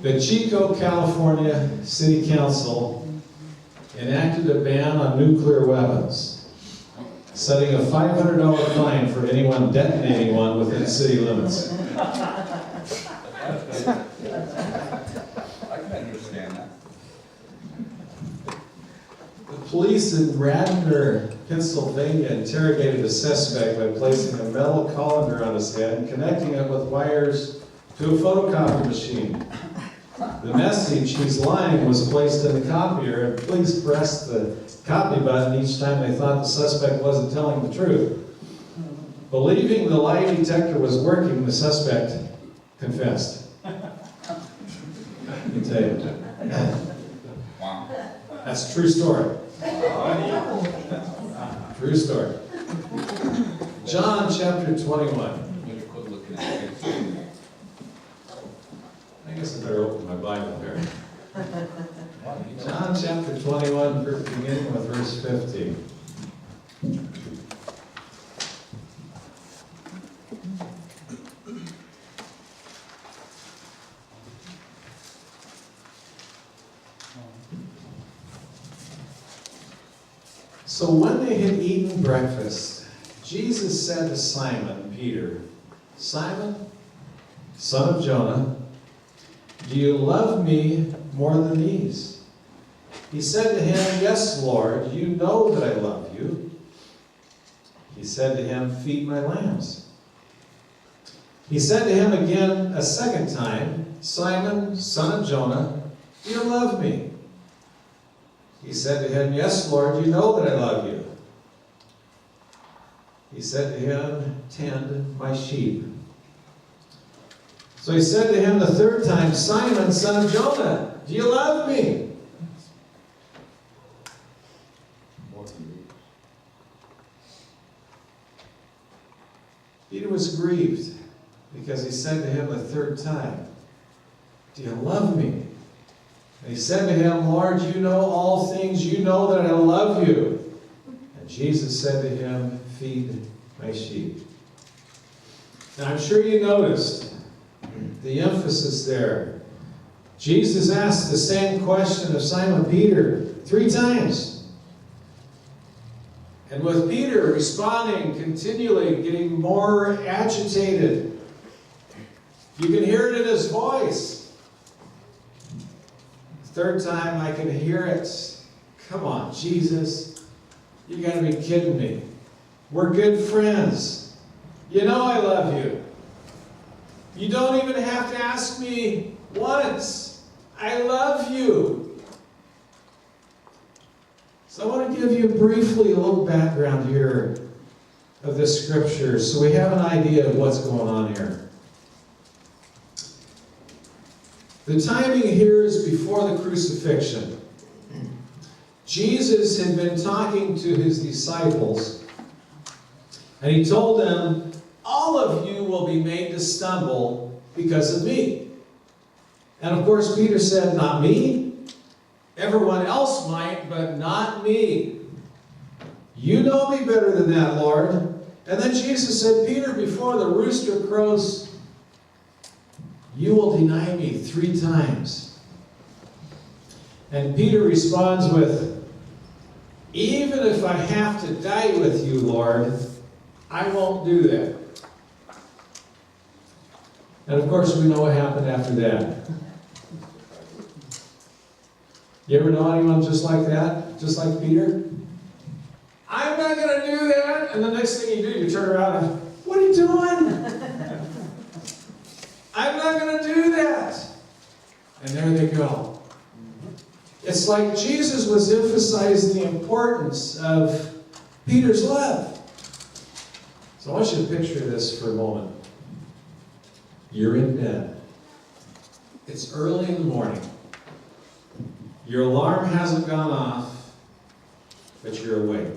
The Chico, California City Council enacted a ban on nuclear weapons, setting a $500 fine for anyone detonating one within city limits. I can understand that. The police in Radnor, Pennsylvania interrogated a suspect by placing a metal colander on his head and connecting it with wires to a photocopy machine. The message, "He's lying," was placed in the copier, and police pressed the copy button each time they thought the suspect wasn't telling the truth. Believing the lie detector was working, the suspect confessed. Let me tell you. Wow. That's a true story. True story. John chapter 21. Better quit looking at it. I guess I better open my Bible here. John chapter 21, beginning with verse 50. So when they had eaten breakfast, Jesus said to Simon Peter, "Simon, son of Jonah, do you love me more than these?" He said to him, "Yes, Lord, you know that I love you." He said to him, "Feed my lambs." He said to him again a second time, "Simon, son of Jonah, do you love me?" He said to him, "Yes, Lord, you know that I love you." He said to him, "Tend my sheep." So he said to him the third time, "Simon, son of Jonah, do you love me?" Peter was grieved because he said to him the third time, "Do you love me?" And he said to him, "Lord, you know all things. You know that I love you." And Jesus said to him, "Feed my sheep." Now I'm sure you noticed the emphasis there. Jesus asked the same question of Simon Peter 3 times. And with Peter responding continually, getting more agitated, you can hear it in his voice. Third time, I can hear it. "Come on, Jesus. You got to be kidding me. We're good friends. You know I love you. You don't even have to ask me once. I love you." So I want to give you briefly a little background here of this scripture so we have an idea of what's going on here. The timing here is before the crucifixion. Jesus had been talking to his disciples, and he told them, "All of you will be made to stumble because of me." And of course, Peter said, "Not me. Everyone else might, but not me." "You know me better than that, Lord." And then Jesus said, "Peter, before the rooster crows, you will deny me 3 times. And Peter responds with, "Even if I have to die with you, Lord, I won't do that." And of course, we know what happened after that. You ever know anyone just like that? Just like Peter? "I'm not going to do that." And the next thing you do, you turn around and, "What are you doing?" "I'm not going to do that." And there they go. It's like Jesus was emphasizing the importance of Peter's love. So I want you to picture this for a moment. You're in bed. It's early in the morning. Your alarm hasn't gone off, but you're awake.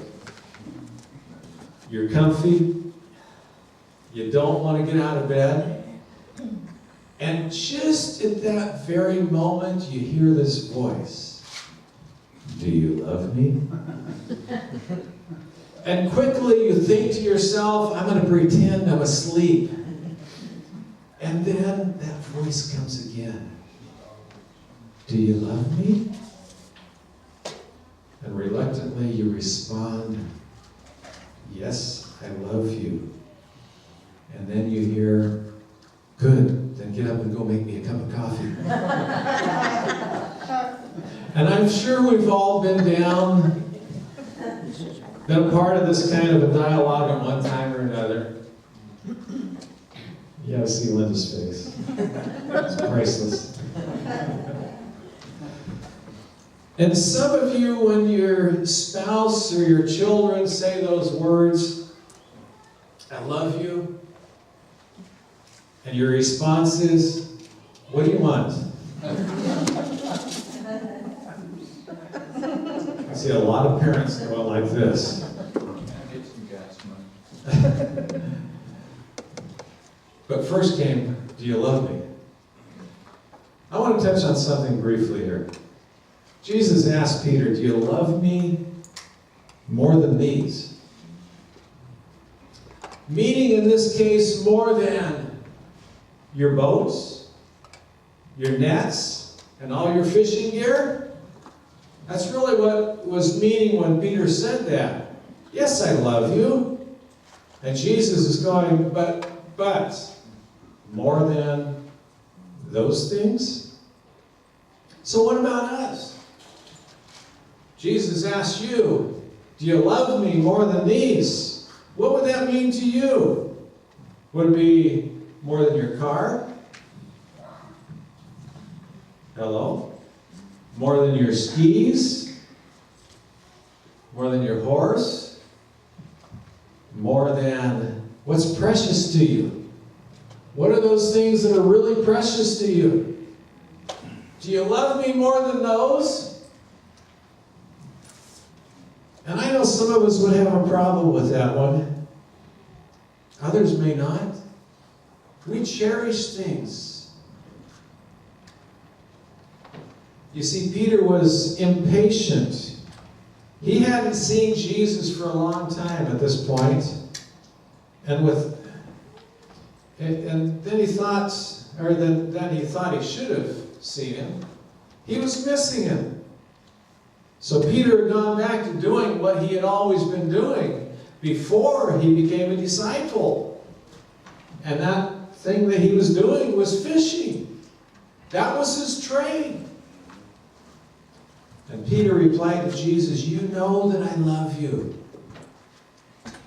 You're comfy. You don't want to get out of bed. And just at that very moment, you hear this voice. "Do you love me?" And quickly you think to yourself, "I'm going to pretend I'm asleep." And then that voice comes again. do you love me? And reluctantly you respond, yes, I love you. And then you hear, good, then get up and go make me a cup of coffee. And I'm sure we've all been a part of this kind of a dialogue at one time or another. You gotta see Linda's face. It's priceless. And some of you, when your spouse or your children say those words, I love you, and your response is, what do you want? I see a lot of parents going like this. Get some gas money. But first came, do you love me? I want to touch on something briefly here. Jesus asked Peter, do you love me more than these? Meaning in this case, more than your boats, your nets, and all your fishing gear? That's really what was meaning when Peter said that. Yes, I love you. And Jesus is going, but, more than those things? So what about us? Jesus asked you, do you love me more than these? What would that mean to you? Would it be more than your car? Hello? More than your skis? More than your horse? More than what's precious to you? What are those things that are really precious to you? Do you love me more than those? And I know some of us would have a problem with that one. Others may not. We cherish things. You see, Peter was impatient. He hadn't seen Jesus for a long time at this point. And then he thought he should have seen him. He was missing him. So Peter had gone back to doing what he had always been doing before he became a disciple. And that thing that he was doing was fishing. That was his trade. And Peter replied to Jesus, you know that I love you.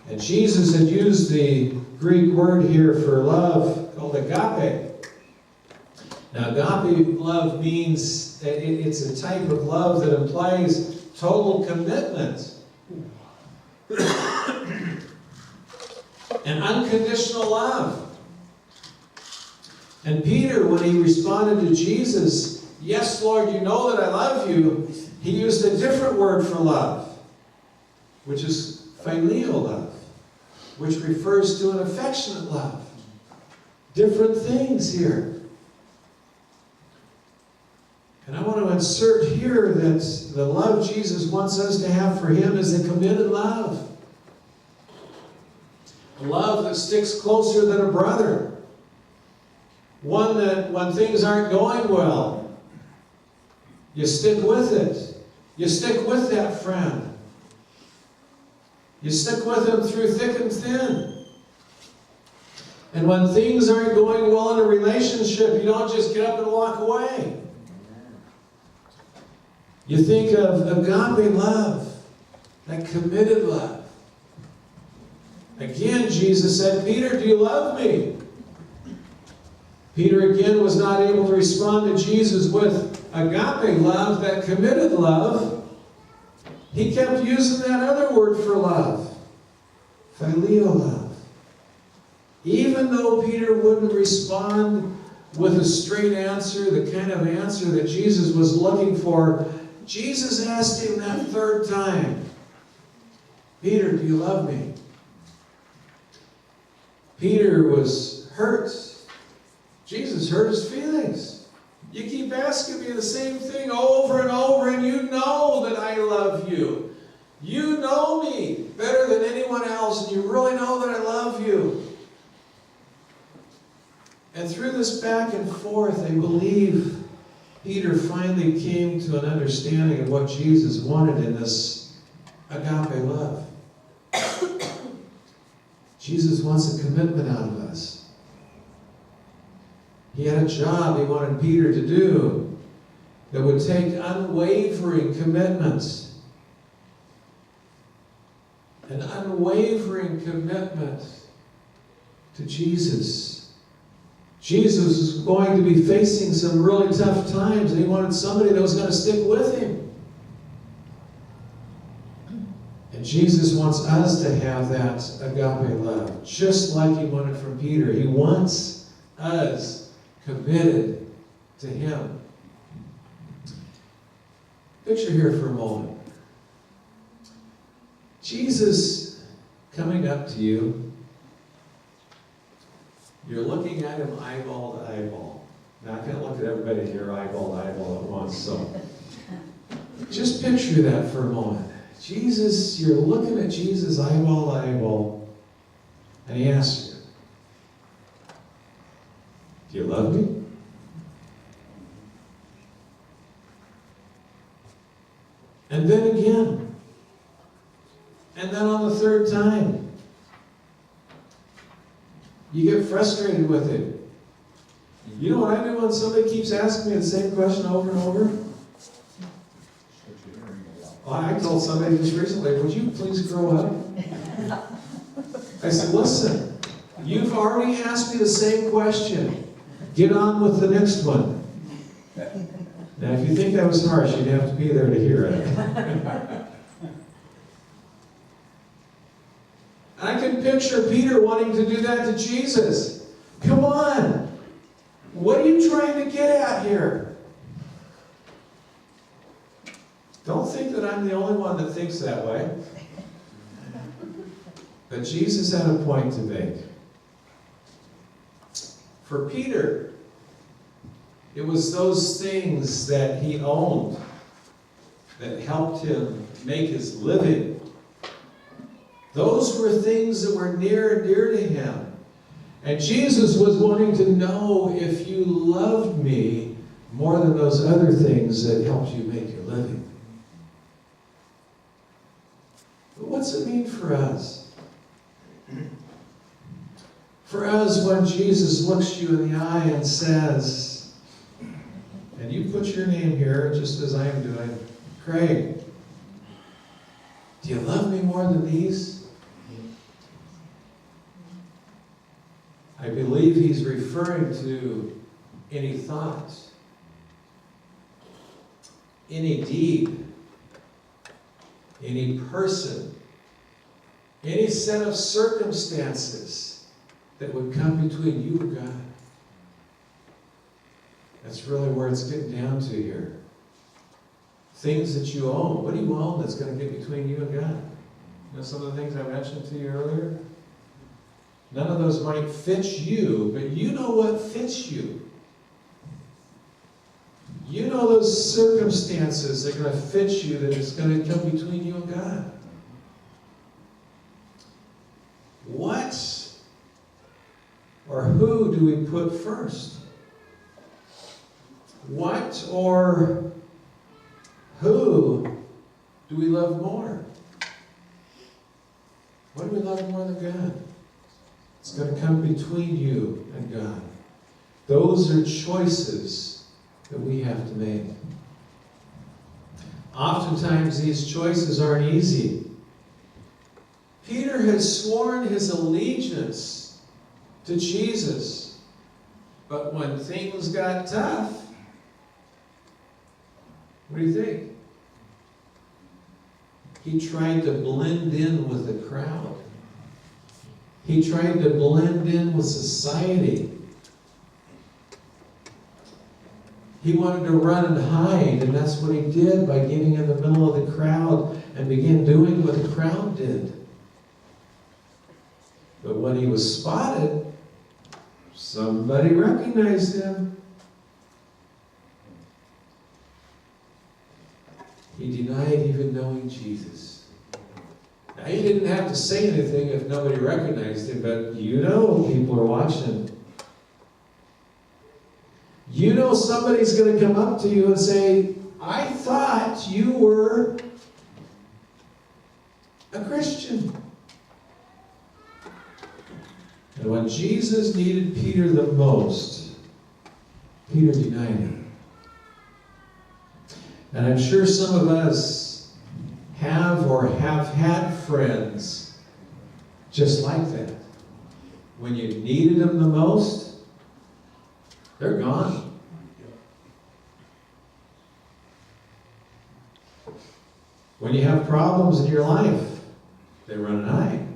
And Jesus had used the Greek word here for love called agape. Now, agape love means, it's a type of love that implies total commitment and unconditional love. And Peter, when he responded to Jesus, yes, Lord, you know that I love you, he used a different word for love, which is phileo love, which refers to an affectionate love. Different things here. And I want to insert here that the love Jesus wants us to have for him is a committed love. A love that sticks closer than a brother. One that when things aren't going well, you stick with it. You stick with that friend. You stick with them through thick and thin. And when things aren't going well in a relationship, you don't just get up and walk away. You think of agape love, that committed love. Again, Jesus said, Peter, do you love me? Peter again was not able to respond to Jesus with agape love, that committed love. He kept using that other word for love, phileo love. Even though Peter wouldn't respond with a straight answer, the kind of answer that Jesus was looking for, Jesus asked him that third time, Peter, do you love me? Peter was hurt. Jesus hurt his feelings. You keep asking me the same thing over and over, and you know that I love you. You know me better than anyone else, and you really know that I love you. And through this back and forth, I believe Peter finally came to an understanding of what Jesus wanted in this agape love. Jesus wants a commitment out of us. He had a job he wanted Peter to do that would take unwavering commitment. An unwavering commitment to Jesus. Jesus was going to be facing some really tough times, and he wanted somebody that was going to stick with him. And Jesus wants us to have that agape love, just like he wanted from Peter. He wants us committed to him. Picture here for a moment. Jesus coming up to you. You're looking at him eyeball to eyeball. Now, I can't look at everybody here eyeball to eyeball at once, so just picture that for a moment. Jesus, you're looking at Jesus eyeball to eyeball, and he asks you, do you love me? And then again. And then on the third time, you get frustrated with it. You know what I do when somebody keeps asking me the same question over and over? Well, I told somebody just recently, would you please grow up? I said, listen, you've already asked me the same question. Get on with the next one. Now, if you think that was harsh, you'd have to be there to hear it. I can picture Peter wanting to do that to Jesus. Come on. What are you trying to get at here? Don't think that I'm the only one that thinks that way. But Jesus had a point to make. For Peter, it was those things that he owned that helped him make his living. Those were things that were near and dear to him. And Jesus was wanting to know if you loved me more than those other things that helped you make your living. But what's it mean for us? For us, when Jesus looks you in the eye and says, and you put your name here just as I am doing, Craig, do you love me more than these? I believe he's referring to any thought, any deed, any person, any set of circumstances that would come between you and God. That's really where it's getting down to here. Things that you own. What do you own that's going to get between you and God? You know some of the things I mentioned to you earlier? None of those might fit you, but you know what fits you. You know those circumstances that are going to fit you, that is going to come between you and God. What or who do we put first? What or who do we love more? What do we love more than God? It's going to come between you and God. Those are choices that we have to make. Oftentimes these choices aren't easy. Peter has sworn his allegiance to Jesus. But when things got tough, what do you think? He tried to blend in with the crowd. He tried to blend in with society. He wanted to run and hide, and that's what he did by getting in the middle of the crowd and began doing what the crowd did. But when he was spotted, somebody recognized him. He denied even knowing Jesus. Now, he didn't have to say anything if nobody recognized him, but you know people are watching. You know somebody's going to come up to you and say, I thought you were a Christian. And when Jesus needed Peter the most, Peter denied him. And I'm sure some of us have or have had friends just like that. When you needed them the most, they're gone. When you have problems in your life, they run and hide.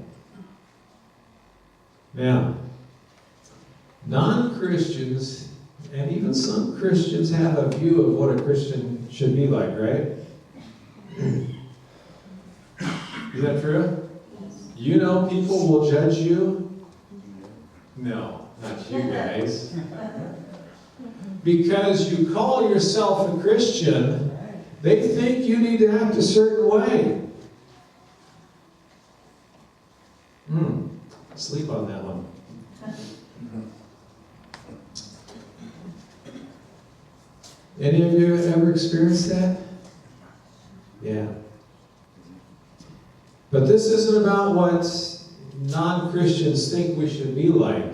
Now, non-Christians, and even some Christians, have a view of what a Christian should be like, right? Is that true? You know people will judge you? No, not you guys. Because you call yourself a Christian, they think you need to act a certain way. Sleep on that one. Any of you ever experienced that? Yeah. But this isn't about what non-Christians think we should be like.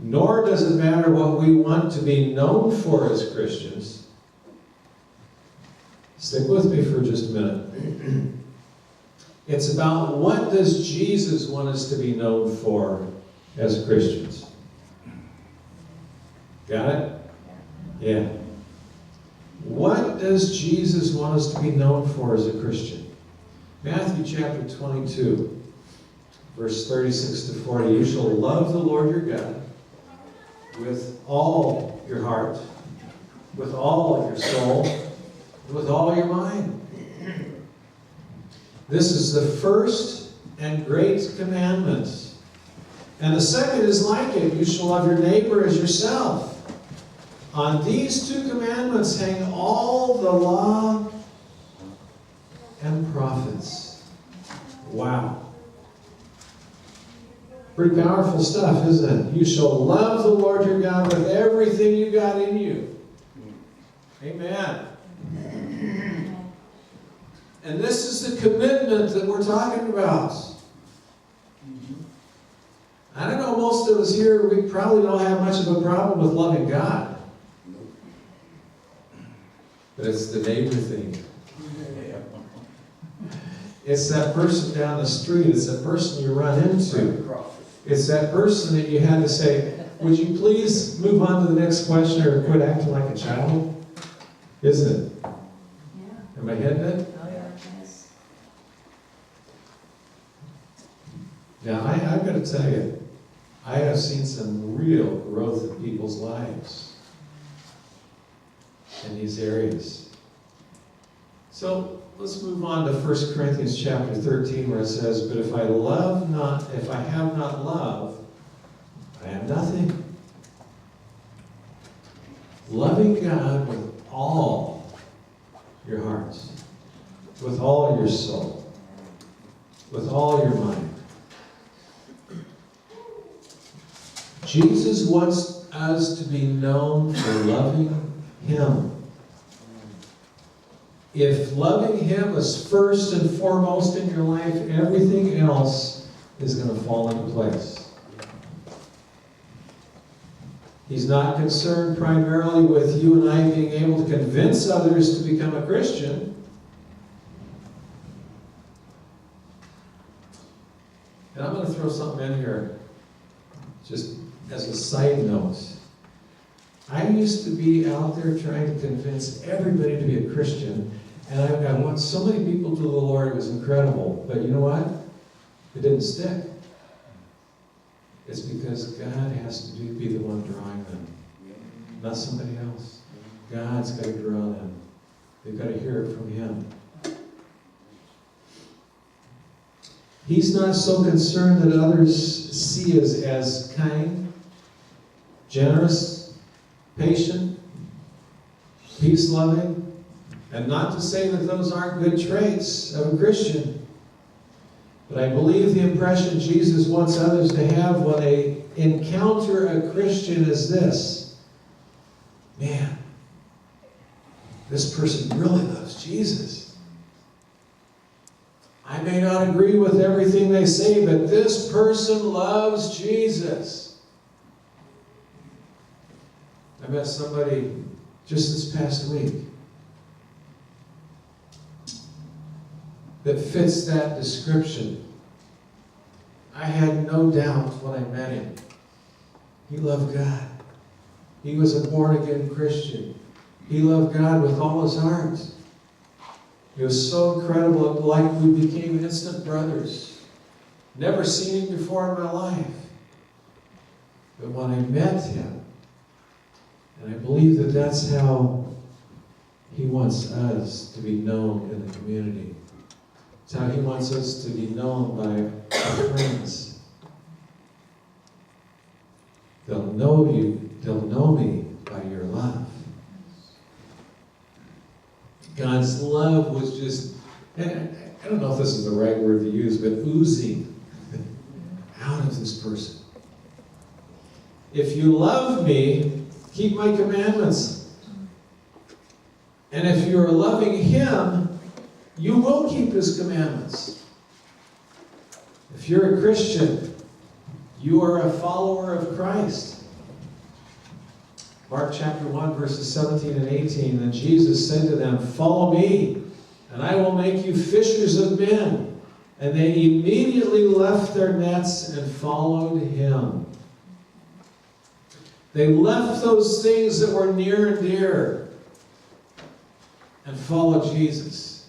Nor does it matter what we want to be known for as Christians. Stick with me for just a minute. It's about what does Jesus want us to be known for as Christians. Got it? Yeah. What does Jesus want us to be known for as a Christian? Matthew chapter 22, verse 36 to 40. You shall love the Lord your God with all your heart, with all your soul, and with all your mind. This is the first and great commandment. And the second is like it. You shall love your neighbor as yourself. On these two commandments hang all the law and prophets. Wow. Pretty powerful stuff, isn't it? You shall love the Lord your God with everything you got in you. Amen. And this is the commitment that we're talking about. I don't know, most of us here, we probably don't have much of a problem with loving God. But it's the neighbor thing. It's that person down the street. It's that person you run into. It's that person that you had to say, would you please move on to the next question or quit acting like a child? Isn't it? Yeah. Am I hitting it? Oh, yeah. Yes. Now, I've got to tell you, I have seen some real growth in people's lives in these areas. So let's move on to 1 Corinthians chapter 13, where it says, but if I have not love, I am nothing. Loving God with all your hearts, with all your soul, with all your mind. Jesus wants us to be known for loving Him. If loving Him is first and foremost in your life, everything else is going to fall into place. He's not concerned primarily with you and I being able to convince others to become a Christian. And I'm going to throw something in here, just as a side note. I used to be out there trying to convince everybody to be a Christian, and I won so many people to the Lord, it was incredible. But you know what? It didn't stick. It's because God has to be the one drawing them, not somebody else. God's got to draw them. They've got to hear it from Him. He's not so concerned that others see us as kind, generous, patient, peace-loving, and not to say that those aren't good traits of a Christian. But I believe the impression Jesus wants others to have when they encounter a Christian is this: man, this person really loves Jesus. I may not agree with everything they say, but this person loves Jesus. I met somebody just this past week that fits that description. I had no doubt when I met him. He loved God. He was a born-again Christian. He loved God with all his heart. It was so incredible, like we became instant brothers. Never seen him before in my life. But when I met him, and I believe that that's how he wants us to be known in the community. It's how he wants us to be known by our friends. They'll know you, they'll know me by your love. God's love was just, and I don't know if this is the right word to use, but oozing out of this person. If you love me, keep my commandments. And if you're loving him, you will keep his commandments. If you're a Christian, you are a follower of Christ. Mark chapter 1, verses 17 and 18. And Jesus said to them, "Follow me, and I will make you fishers of men." And they immediately left their nets and followed him. They left those things that were near and dear and followed Jesus.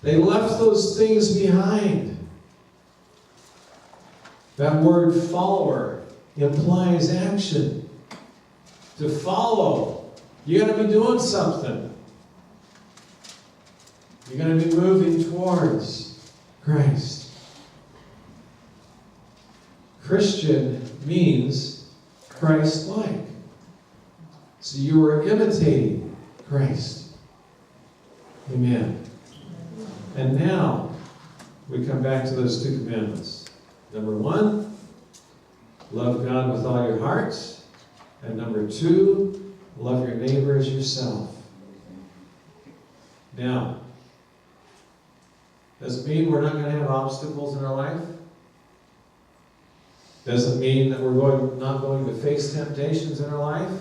They left those things behind. That word follower implies action. To follow, you got to be doing something. You're going to be moving towards Christ. Christian means Christ-like. So you are imitating Christ. Amen. And now, we come back to those two commandments. Number 1, love God with all your heart. And number 2, love your neighbor as yourself. Now, does it mean we're not going to have obstacles in our life? Does it mean that we're not going to face temptations in our life?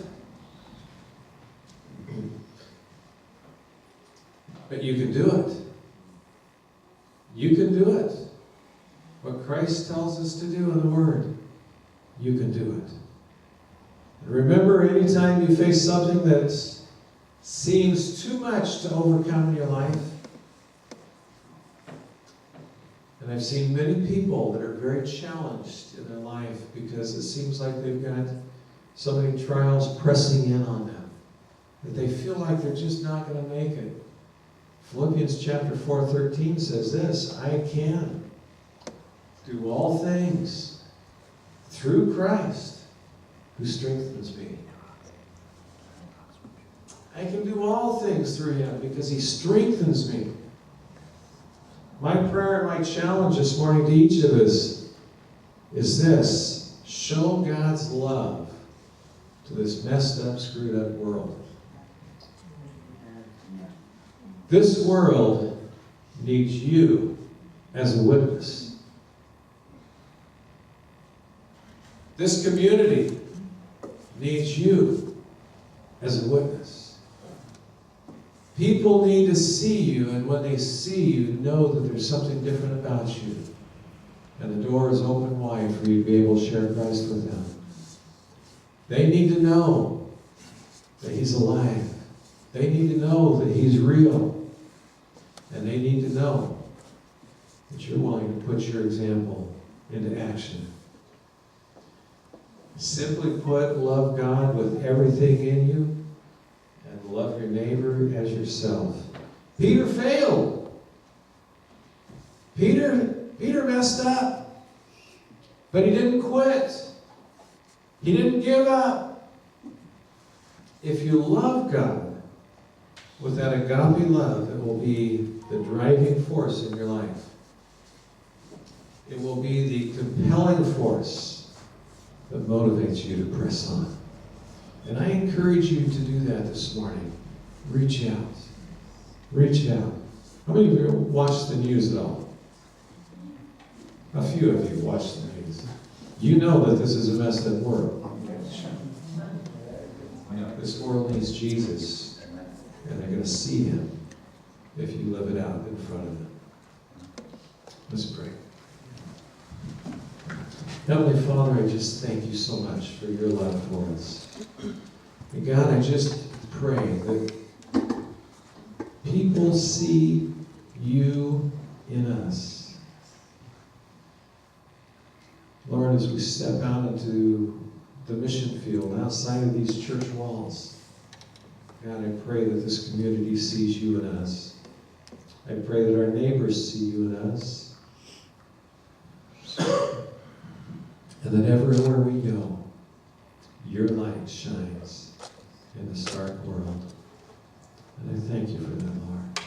But you can do it. You can do it. What Christ tells us to do in the Word, you can do it. And remember, anytime you face something that seems too much to overcome in your life, and I've seen many people that are very challenged in their life because it seems like they've got so many trials pressing in on them, that they feel like they're just not going to make it. Philippians chapter 4:13 says this, "I can do all things through Christ who strengthens me." I can do all things through him because he strengthens me. My prayer and my challenge this morning to each of us is this: show God's love to this messed up, screwed up world. This world needs you as a witness. This community needs you as a witness. People need to see you, and when they see you, know that there's something different about you. And the door is open wide for you to be able to share Christ with them. They need to know that he's alive. They need to know that he's real. And they need to know that you're willing to put your example into action. Simply put, love God with everything in you and love your neighbor as yourself. Peter failed. Peter messed up. But he didn't quit. He didn't give up. If you love God with that agape love, it will be the driving force in your life. It will be the compelling force that motivates you to press on. And I encourage you to do that this morning. Reach out. Reach out. How many of you watch the news at all? A few of you watch the news. You know that this is a messed up world. This world needs Jesus, and they're going to see him if you live it out in front of them. Let's pray. Heavenly Father, I just thank you so much for your love for us. And God, I just pray that people see you in us. Lord, as we step out into the mission field outside of these church walls, God, I pray that this community sees you in us. I pray that our neighbors see you in us. And that everywhere we go, your light shines in this dark world. And I thank you for that, Lord.